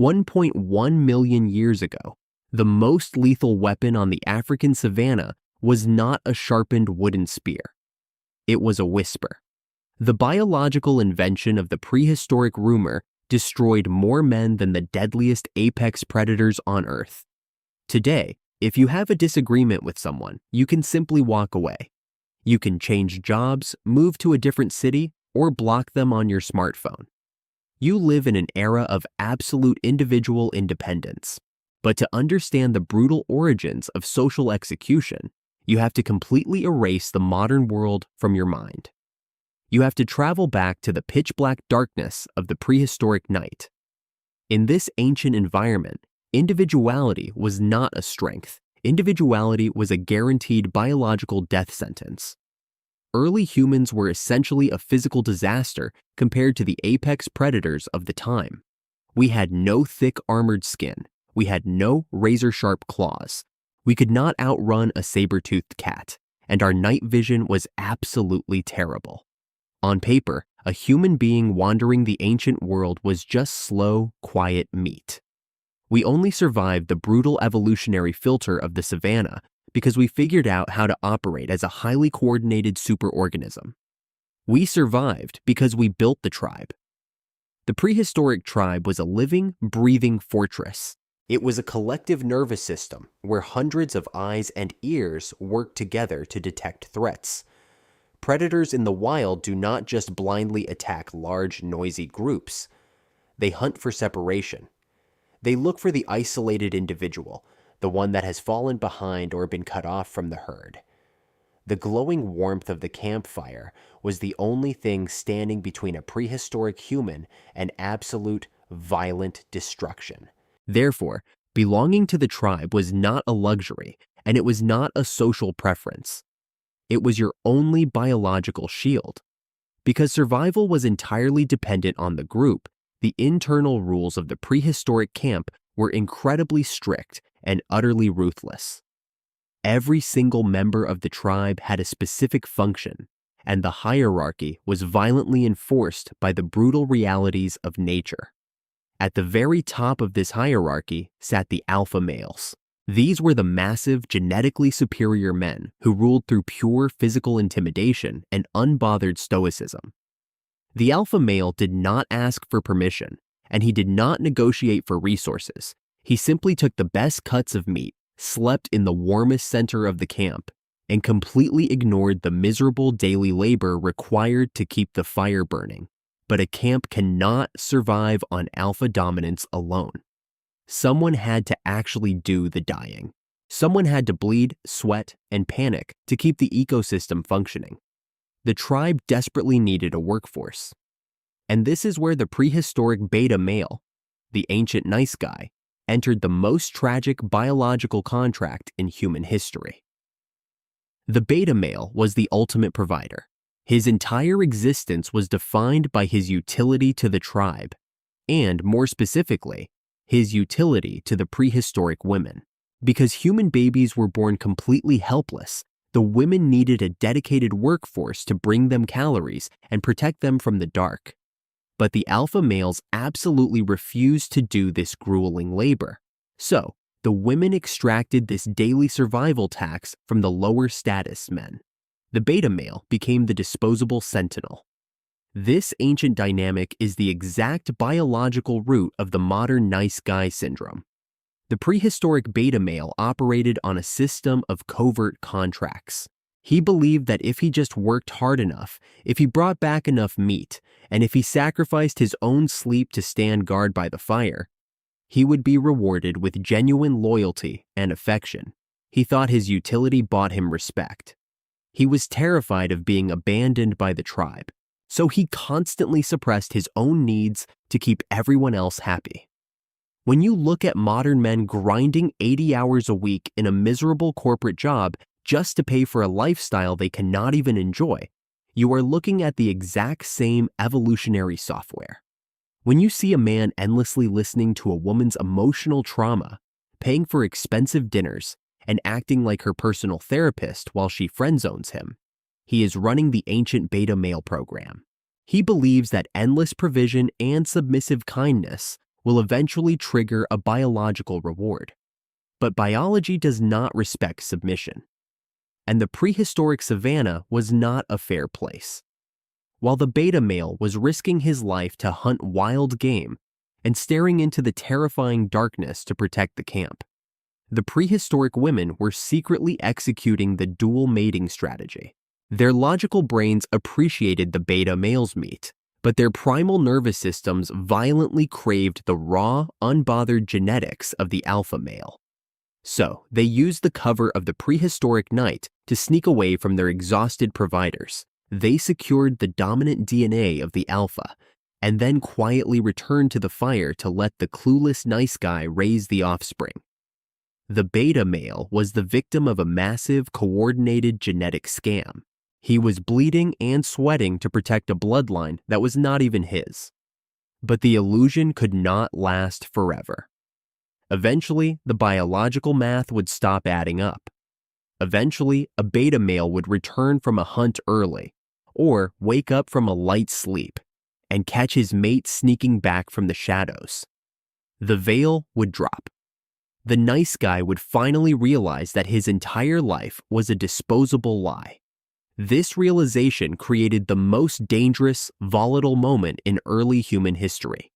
1.1 million years ago, the most lethal weapon on the African savanna was not a sharpened wooden spear. It was a whisper. The biological invention of the prehistoric rumor destroyed more men than the deadliest apex predators on Earth. Today, if you have a disagreement with someone, you can simply walk away. You can change jobs, move to a different city, or block them on your smartphone. You live in an era of absolute individual independence. But to understand the brutal origins of social execution, you have to completely erase the modern world from your mind. You have to travel back to the pitch-black darkness of the prehistoric night. In this ancient environment, individuality was not a strength. Individuality was a guaranteed biological death sentence. Early humans were essentially a physical disaster compared to the apex predators of the time. We had no thick armored skin. We had no razor-sharp claws. We could not outrun a saber-toothed cat, and our night vision was absolutely terrible. On paper, a human being wandering the ancient world was just slow, quiet meat. We only survived the brutal evolutionary filter of the savanna because we figured out how to operate as a highly coordinated superorganism. We survived because we built the tribe. The prehistoric tribe was a living, breathing fortress. It was a collective nervous system where hundreds of eyes and ears worked together to detect threats. Predators in the wild do not just blindly attack large, noisy groups. They hunt for separation. They look for the isolated individual, the one that has fallen behind or been cut off from the herd. The glowing warmth of the campfire was the only thing standing between a prehistoric human and absolute, violent destruction. Therefore, belonging to the tribe was not a luxury, and it was not a social preference. It was your only biological shield. Because survival was entirely dependent on the group, the internal rules of the prehistoric camp were incredibly strict and utterly ruthless. Every single member of the tribe had a specific function, and the hierarchy was violently enforced by the brutal realities of nature. At the very top of this hierarchy sat the alpha males. These were the massive, genetically superior men who ruled through pure physical intimidation and unbothered stoicism. The alpha male did not ask for permission, and he did not negotiate for resources. He simply took the best cuts of meat, slept in the warmest center of the camp, and completely ignored the miserable daily labor required to keep the fire burning. But a camp cannot survive on alpha dominance alone. Someone had to actually do the dying. Someone had to bleed, sweat, and panic to keep the ecosystem functioning. The tribe desperately needed a workforce. And this is where the prehistoric beta male, the ancient nice guy, entered the most tragic biological contract in human history. The beta male was the ultimate provider. His entire existence was defined by his utility to the tribe, and more specifically, his utility to the prehistoric women. Because human babies were born completely helpless, the women needed a dedicated workforce to bring them calories and protect them from the dark. But the alpha males absolutely refused to do this grueling labor. So, the women extracted this daily survival tax from the lower status men. The beta male became the disposable sentinel. This ancient dynamic is the exact biological root of the modern nice guy syndrome. The prehistoric beta male operated on a system of covert contracts. He believed that if he just worked hard enough, if he brought back enough meat, and if he sacrificed his own sleep to stand guard by the fire, he would be rewarded with genuine loyalty and affection. He thought his utility bought him respect. He was terrified of being abandoned by the tribe, so he constantly suppressed his own needs to keep everyone else happy. When you look at modern men grinding 80 hours a week in a miserable corporate job just to pay for a lifestyle they cannot even enjoy, you are looking at the exact same evolutionary software. When you see a man endlessly listening to a woman's emotional trauma, paying for expensive dinners, and acting like her personal therapist while she friend-zones him, he is running the ancient beta male program. He believes that endless provision and submissive kindness will eventually trigger a biological reward. But biology does not respect submission. And the prehistoric savanna was not a fair place. While the beta male was risking his life to hunt wild game and staring into the terrifying darkness to protect the camp, the prehistoric women were secretly executing the dual mating strategy. Their logical brains appreciated the beta male's meat, but their primal nervous systems violently craved the raw, unbothered genetics of the alpha male. So, they used the cover of the prehistoric night to sneak away from their exhausted providers. They secured the dominant DNA of the alpha, and then quietly returned to the fire to let the clueless nice guy raise the offspring. The beta male was the victim of a massive, coordinated genetic scam. He was bleeding and sweating to protect a bloodline that was not even his. But the illusion could not last forever. Eventually, the biological math would stop adding up. Eventually, a beta male would return from a hunt early, or wake up from a light sleep, and catch his mate sneaking back from the shadows. The veil would drop. The nice guy would finally realize that his entire life was a disposable lie. This realization created the most dangerous, volatile moment in early human history.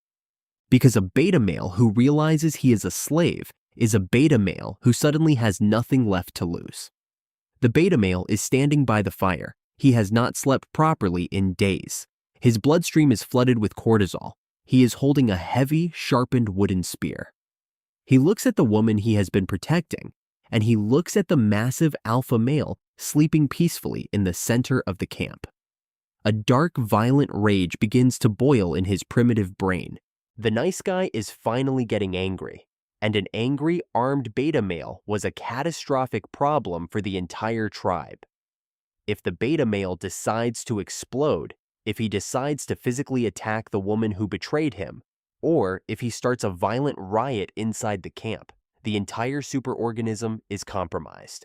Because a beta male who realizes he is a slave is a beta male who suddenly has nothing left to lose. The beta male is standing by the fire. He has not slept properly in days. His bloodstream is flooded with cortisol. He is holding a heavy, sharpened wooden spear. He looks at the woman he has been protecting, and he looks at the massive alpha male sleeping peacefully in the center of the camp. A dark, violent rage begins to boil in his primitive brain. The nice guy is finally getting angry, and an angry, armed beta male was a catastrophic problem for the entire tribe. If the beta male decides to explode, if he decides to physically attack the woman who betrayed him, or if he starts a violent riot inside the camp, the entire superorganism is compromised.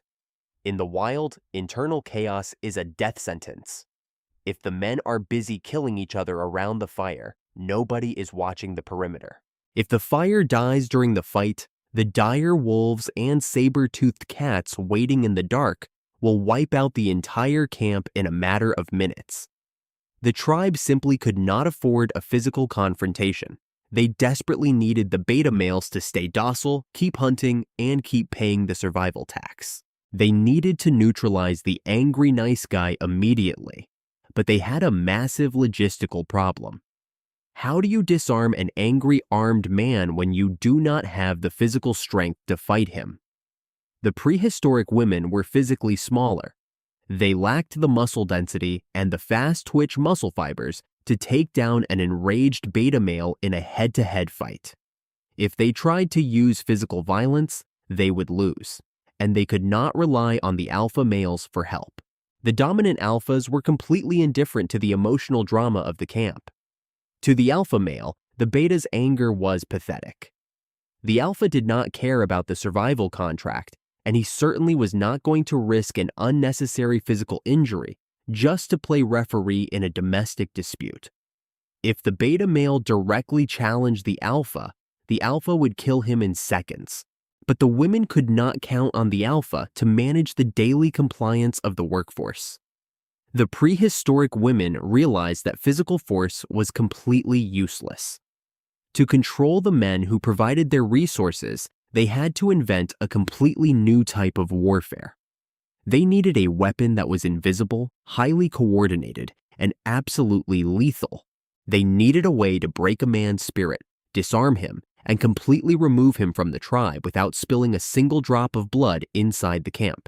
In the wild, internal chaos is a death sentence. If the men are busy killing each other around the fire, nobody is watching the perimeter. If the fire dies during the fight, the dire wolves and saber-toothed cats waiting in the dark will wipe out the entire camp in a matter of minutes. The tribe simply could not afford a physical confrontation. They desperately needed the beta males to stay docile, keep hunting, and keep paying the survival tax. They needed to neutralize the angry nice guy immediately, but they had a massive logistical problem. How do you disarm an angry armed man when you do not have the physical strength to fight him? The prehistoric women were physically smaller. They lacked the muscle density and the fast-twitch muscle fibers to take down an enraged beta male in a head-to-head fight. If they tried to use physical violence, they would lose, and they could not rely on the alpha males for help. The dominant alphas were completely indifferent to the emotional drama of the camp. To the alpha male, the beta's anger was pathetic. The alpha did not care about the survival contract, and he certainly was not going to risk an unnecessary physical injury just to play referee in a domestic dispute. If the beta male directly challenged the alpha would kill him in seconds. But the women could not count on the alpha to manage the daily compliance of the workforce. The prehistoric women realized that physical force was completely useless. To control the men who provided their resources, they had to invent a completely new type of warfare. They needed a weapon that was invisible, highly coordinated, and absolutely lethal. They needed a way to break a man's spirit, disarm him, and completely remove him from the tribe without spilling a single drop of blood inside the camp.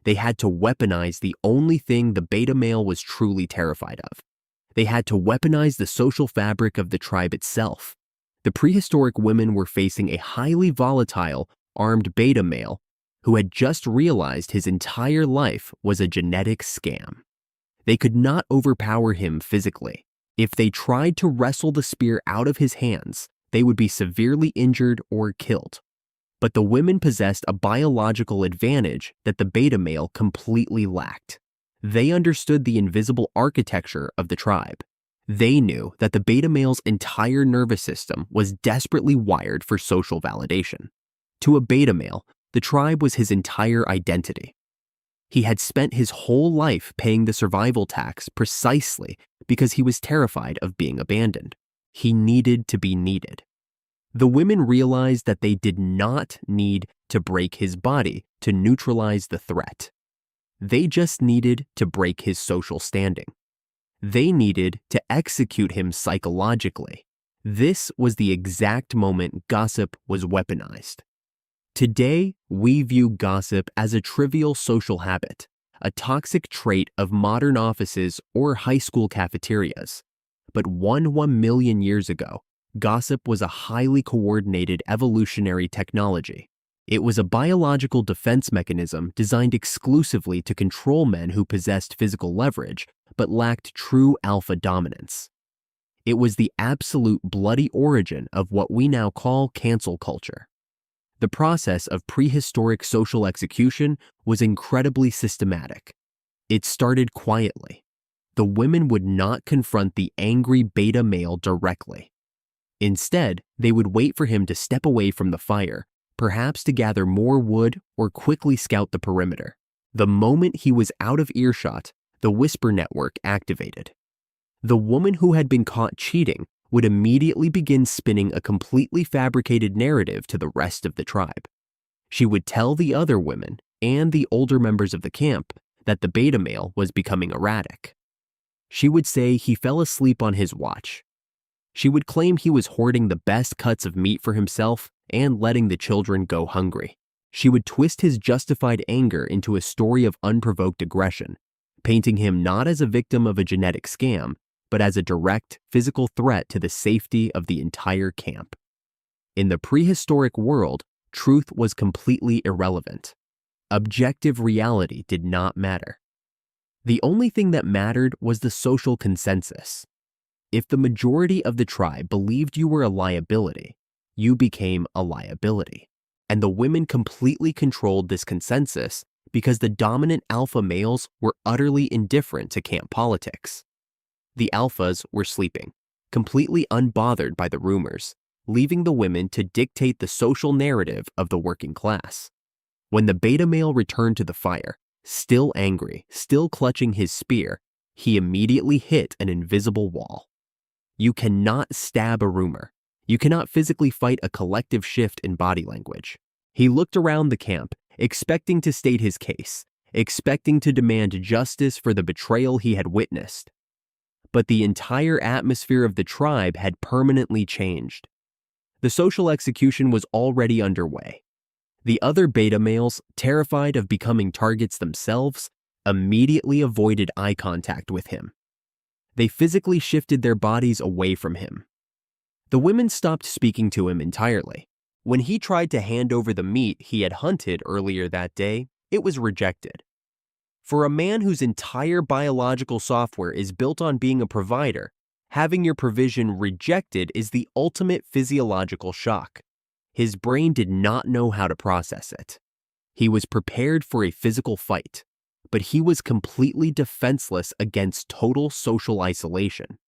They had to weaponize the only thing the beta male was truly terrified of. They had to weaponize the social fabric of the tribe itself. The prehistoric women were facing a highly volatile, armed beta male who had just realized his entire life was a genetic scam. They could not overpower him physically. If they tried to wrestle the spear out of his hands, they would be severely injured or killed. But the women possessed a biological advantage that the beta male completely lacked. They understood the invisible architecture of the tribe. They knew that the beta male's entire nervous system was desperately wired for social validation. To a beta male, the tribe was his entire identity. He had spent his whole life paying the survival tax precisely because he was terrified of being abandoned. He needed to be needed. The women realized that they did not need to break his body to neutralize the threat. They just needed to break his social standing. They needed to execute him psychologically. This was the exact moment gossip was weaponized. Today, we view gossip as a trivial social habit, a toxic trait of modern offices or high school cafeterias. But 1 million years ago, gossip was a highly coordinated evolutionary technology. It was a biological defense mechanism designed exclusively to control men who possessed physical leverage but lacked true alpha dominance. It was the absolute bloody origin of what we now call cancel culture. The process of prehistoric social execution was incredibly systematic. It started quietly. The women would not confront the angry beta male directly. Instead, they would wait for him to step away from the fire, perhaps to gather more wood or quickly scout the perimeter. The moment he was out of earshot, the whisper network activated. The woman who had been caught cheating would immediately begin spinning a completely fabricated narrative to the rest of the tribe. She would tell the other women and the older members of the camp that the beta male was becoming erratic. She would say he fell asleep on his watch. She would claim he was hoarding the best cuts of meat for himself and letting the children go hungry. She would twist his justified anger into a story of unprovoked aggression, painting him not as a victim of a genetic scam, but as a direct physical threat to the safety of the entire camp. In the prehistoric world, truth was completely irrelevant. Objective reality did not matter. The only thing that mattered was the social consensus. If the majority of the tribe believed you were a liability, you became a liability. And the women completely controlled this consensus because the dominant alpha males were utterly indifferent to camp politics. The alphas were sleeping, completely unbothered by the rumors, leaving the women to dictate the social narrative of the working class. When the beta male returned to the fire, still angry, still clutching his spear, he immediately hit an invisible wall. You cannot stab a rumor. You cannot physically fight a collective shift in body language. He looked around the camp, expecting to state his case, expecting to demand justice for the betrayal he had witnessed. But the entire atmosphere of the tribe had permanently changed. The social execution was already underway. The other beta males, terrified of becoming targets themselves, immediately avoided eye contact with him. They physically shifted their bodies away from him. The women stopped speaking to him entirely. When he tried to hand over the meat he had hunted earlier that day, it was rejected. For a man whose entire biological software is built on being a provider, having your provision rejected is the ultimate physiological shock. His brain did not know how to process it. He was prepared for a physical fight, but he was completely defenseless against total social isolation.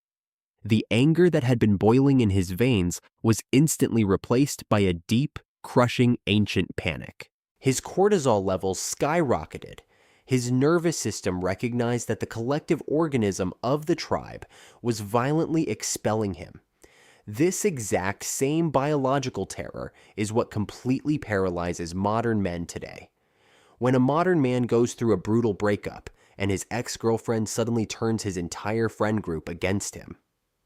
The anger that had been boiling in his veins was instantly replaced by a deep, crushing ancient panic. His cortisol levels skyrocketed. His nervous system recognized that the collective organism of the tribe was violently expelling him. This exact same biological terror is what completely paralyzes modern men today. When a modern man goes through a brutal breakup and his ex-girlfriend suddenly turns his entire friend group against him,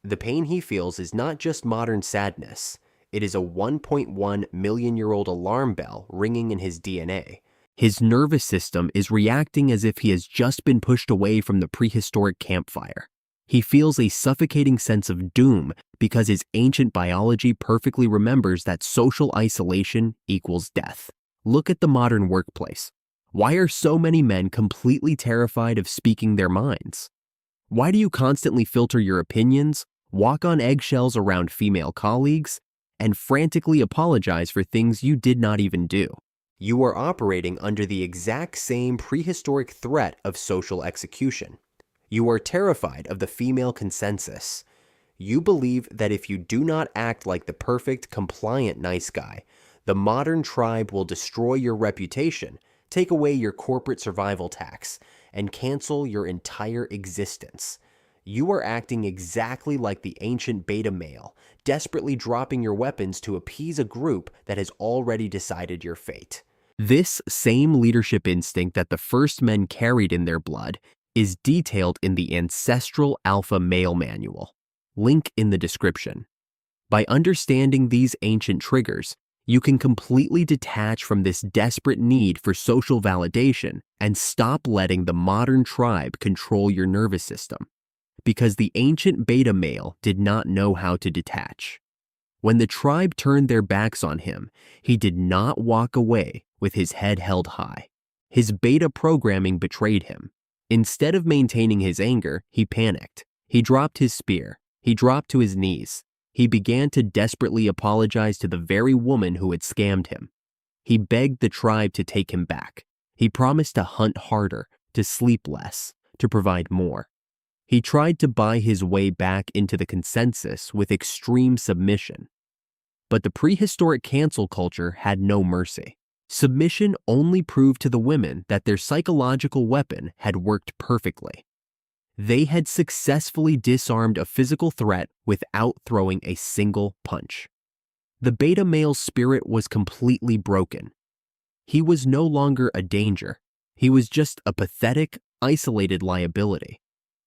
the pain he feels is not just modern sadness. It is a 1.1 million-year-old alarm bell ringing in his DNA. His nervous system is reacting as if he has just been pushed away from the prehistoric campfire. He feels a suffocating sense of doom because his ancient biology perfectly remembers that social isolation equals death. Look at the modern workplace. Why are so many men completely terrified of speaking their minds? Why do you constantly filter your opinions, walk on eggshells around female colleagues, and frantically apologize for things you did not even do? You are operating under the exact same prehistoric threat of social execution. You are terrified of the female consensus. You believe that if you do not act like the perfect, compliant nice guy, the modern tribe will destroy your reputation, take away your corporate survival tax, and cancel your entire existence. You are acting exactly like the ancient beta male, desperately dropping your weapons to appease a group that has already decided your fate. This same leadership instinct that the first men carried in their blood is detailed in the ancestral alpha male manual. Link in the description. By understanding these ancient triggers, you can completely detach from this desperate need for social validation and stop letting the modern tribe control your nervous system. Because the ancient beta male did not know how to detach. When the tribe turned their backs on him, he did not walk away with his head held high. His beta programming betrayed him. Instead of maintaining his anger, he panicked. He dropped his spear. He dropped to his knees. He began to desperately apologize to the very woman who had scammed him. He begged the tribe to take him back. He promised to hunt harder, to sleep less, to provide more. He tried to buy his way back into the consensus with extreme submission. But the prehistoric cancel culture had no mercy. Submission only proved to the women that their psychological weapon had worked perfectly. They had successfully disarmed a physical threat without throwing a single punch. The beta male's spirit was completely broken. He was no longer a danger. He was just a pathetic, isolated liability.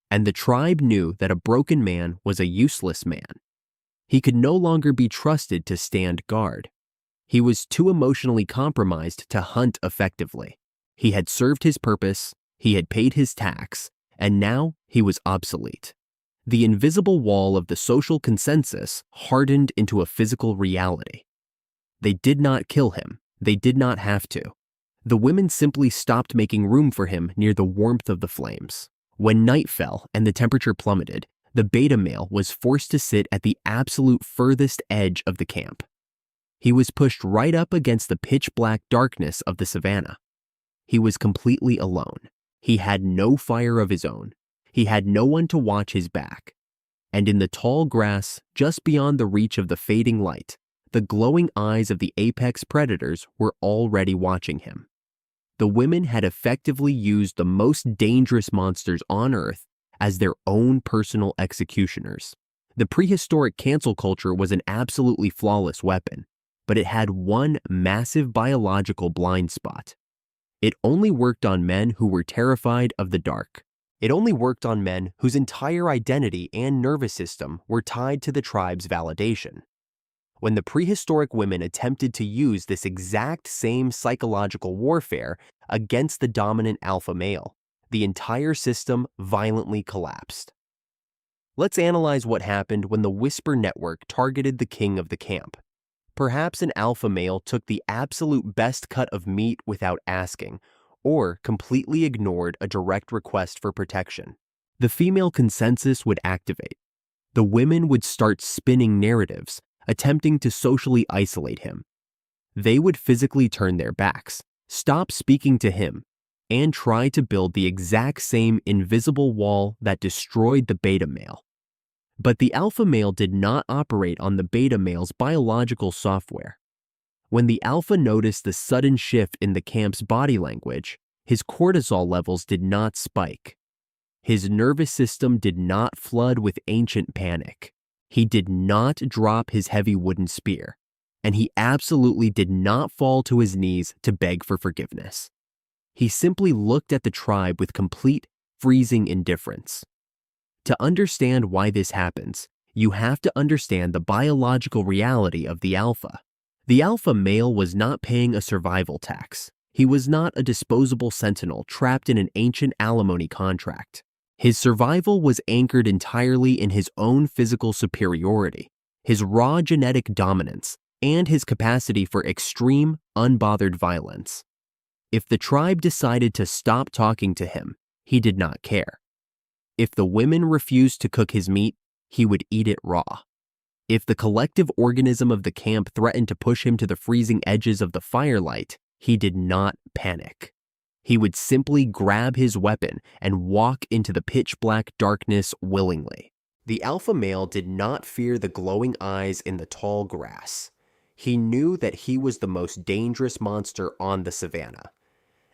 And the tribe knew that a broken man was a useless man. He could no longer be trusted to stand guard. He was too emotionally compromised to hunt effectively. He had served his purpose, he had paid his tax, and now he was obsolete. The invisible wall of the social consensus hardened into a physical reality. They did not kill him. They did not have to. The women simply stopped making room for him near the warmth of the flames. When night fell and the temperature plummeted, the beta male was forced to sit at the absolute furthest edge of the camp. He was pushed right up against the pitch-black darkness of the savanna. He was completely alone. He had no fire of his own. He had no one to watch his back. And in the tall grass, just beyond the reach of the fading light, the glowing eyes of the apex predators were already watching him. The women had effectively used the most dangerous monsters on Earth as their own personal executioners. The prehistoric cancel culture was an absolutely flawless weapon, but it had one massive biological blind spot. It only worked on men who were terrified of the dark. It only worked on men whose entire identity and nervous system were tied to the tribe's validation. When the prehistoric women attempted to use this exact same psychological warfare against the dominant alpha male, the entire system violently collapsed. Let's analyze what happened when the Whisper Network targeted the king of the camp. Perhaps an alpha male took the absolute best cut of meat without asking, or completely ignored a direct request for protection. The female consensus would activate. The women would start spinning narratives, attempting to socially isolate him. They would physically turn their backs, stop speaking to him, and try to build the exact same invisible wall that destroyed the beta male. But the alpha male did not operate on the beta male's biological software. When the alpha noticed the sudden shift in the camp's body language, his cortisol levels did not spike. His nervous system did not flood with ancient panic. He did not drop his heavy wooden spear, and he absolutely did not fall to his knees to beg for forgiveness. He simply looked at the tribe with complete, freezing indifference. To understand why this happens, you have to understand the biological reality of the alpha. The alpha male was not paying a survival tax. He was not a disposable sentinel trapped in an ancient alimony contract. His survival was anchored entirely in his own physical superiority, his raw genetic dominance, and his capacity for extreme, unbothered violence. If the tribe decided to stop talking to him, he did not care. If the women refused to cook his meat, he would eat it raw. If the collective organism of the camp threatened to push him to the freezing edges of the firelight, he did not panic. He would simply grab his weapon and walk into the pitch-black darkness willingly. The alpha male did not fear the glowing eyes in the tall grass. He knew that he was the most dangerous monster on the savanna.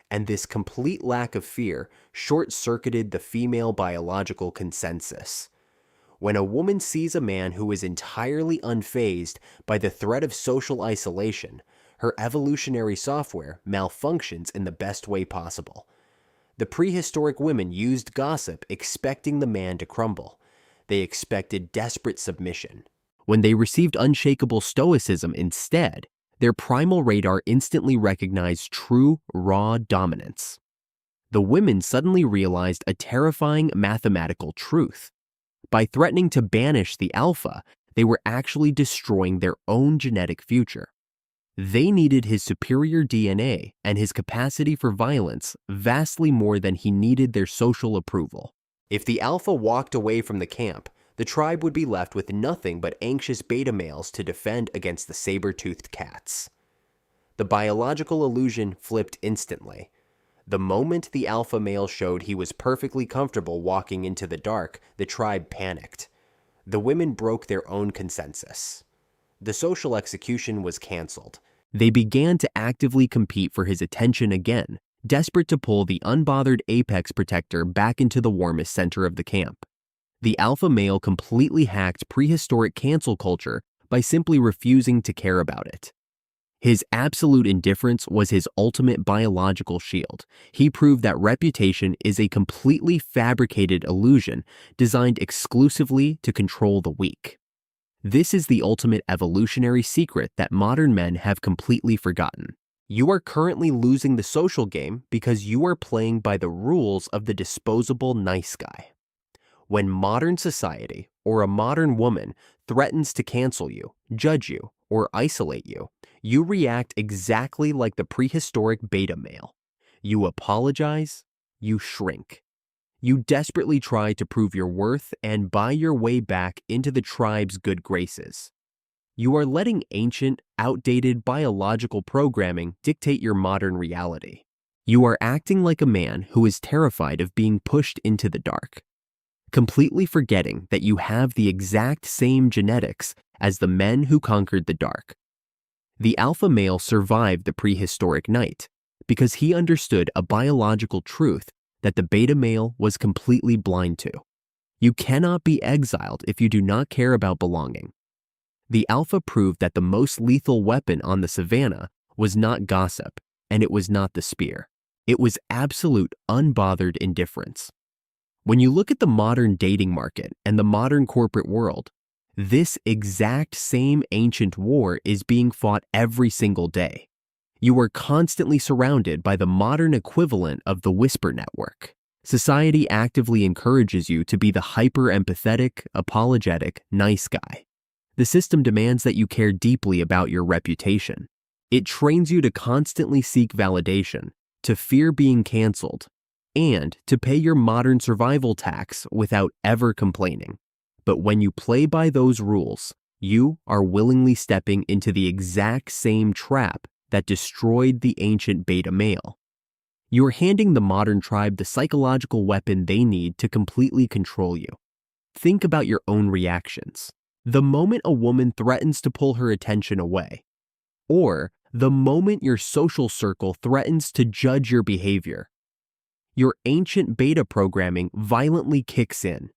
And this complete lack of fear short-circuited the female biological consensus. When a woman sees a man who is entirely unfazed by the threat of social isolation, her evolutionary software malfunctions in the best way possible. The prehistoric women used gossip expecting the man to crumble. They expected desperate submission. When they received unshakable stoicism instead, their primal radar instantly recognized true, raw dominance. The women suddenly realized a terrifying mathematical truth. By threatening to banish the alpha, they were actually destroying their own genetic future. They needed his superior DNA and his capacity for violence vastly more than he needed their social approval. If the alpha walked away from the camp, the tribe would be left with nothing but anxious beta males to defend against the saber-toothed cats. The biological illusion flipped instantly. The moment the alpha male showed he was perfectly comfortable walking into the dark, the tribe panicked. The women broke their own consensus. The social execution was canceled. They began to actively compete for his attention again, desperate to pull the unbothered apex protector back into the warmest center of the camp. The alpha male completely hacked prehistoric cancel culture by simply refusing to care about it. His absolute indifference was his ultimate biological shield. He proved that reputation is a completely fabricated illusion designed exclusively to control the weak. This is the ultimate evolutionary secret that modern men have completely forgotten. You are currently losing the social game because you are playing by the rules of the disposable nice guy. When modern society or a modern woman threatens to cancel you, judge you, or isolate you, you react exactly like the prehistoric beta male. You apologize, you shrink. You desperately try to prove your worth and buy your way back into the tribe's good graces. You are letting ancient, outdated biological programming dictate your modern reality. You are acting like a man who is terrified of being pushed into the dark, completely forgetting that you have the exact same genetics as the men who conquered the dark. The alpha male survived the prehistoric night because he understood a biological truth that the beta male was completely blind to. You cannot be exiled if you do not care about belonging. The alpha proved that the most lethal weapon on the savanna was not gossip, and it was not the spear. It was absolute, unbothered indifference. When you look at the modern dating market and the modern corporate world, this exact same ancient war is being fought every single day. You are constantly surrounded by the modern equivalent of the whisper network. Society actively encourages you to be the hyper-empathetic, apologetic, nice guy. The system demands that you care deeply about your reputation. It trains you to constantly seek validation, to fear being canceled, and to pay your modern survival tax without ever complaining. But when you play by those rules, you are willingly stepping into the exact same trap that destroyed the ancient beta male. You are handing the modern tribe the psychological weapon they need to completely control you. Think about your own reactions. The moment a woman threatens to pull her attention away, or the moment your social circle threatens to judge your behavior, your ancient beta programming violently kicks in.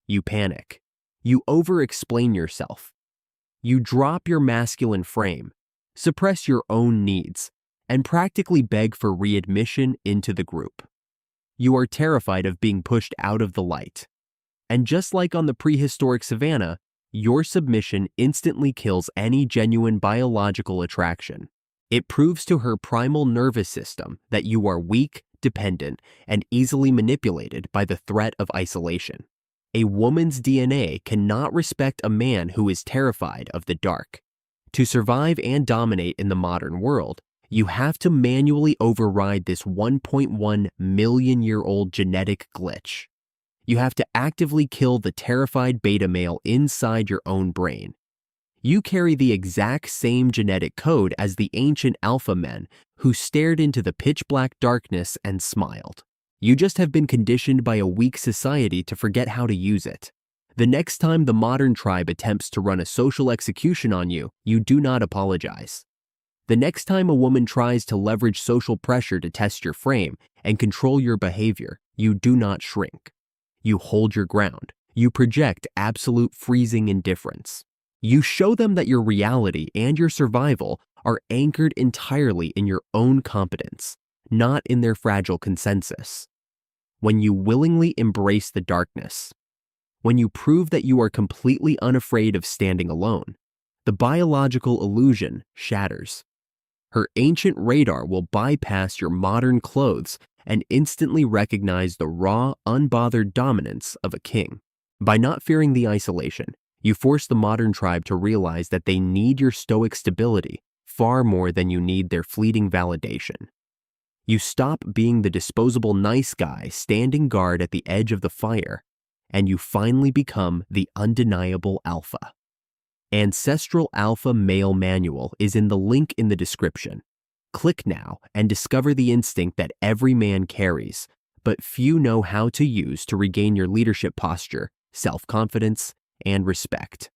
You panic. You over-explain yourself. You drop your masculine frame, suppress your own needs, and practically beg for readmission into the group. You are terrified of being pushed out of the light. And just like on the prehistoric savanna, your submission instantly kills any genuine biological attraction. It proves to her primal nervous system that you are weak, dependent, and easily manipulated by the threat of isolation. A woman's DNA cannot respect a man who is terrified of the dark. To survive and dominate in the modern world, you have to manually override this 1.1 million-year-old genetic glitch. You have to actively kill the terrified beta male inside your own brain. You carry the exact same genetic code as the ancient alpha men who stared into the pitch-black darkness and smiled. You just have been conditioned by a weak society to forget how to use it. The next time the modern tribe attempts to run a social execution on you, you do not apologize. The next time a woman tries to leverage social pressure to test your frame and control your behavior, you do not shrink. You hold your ground. You project absolute freezing indifference. You show them that your reality and your survival are anchored entirely in your own competence, not in their fragile consensus. When you willingly embrace the darkness, when you prove that you are completely unafraid of standing alone, the biological illusion shatters. Her ancient radar will bypass your modern clothes and instantly recognize the raw, unbothered dominance of a king. By not fearing the isolation, you force the modern tribe to realize that they need your stoic stability far more than you need their fleeting validation. You stop being the disposable nice guy standing guard at the edge of the fire, and you finally become the undeniable alpha. Ancestral Alpha Male Manual is in the link in the description. Click now and discover the instinct that every man carries, but few know how to use to regain your leadership posture, self-confidence, and respect.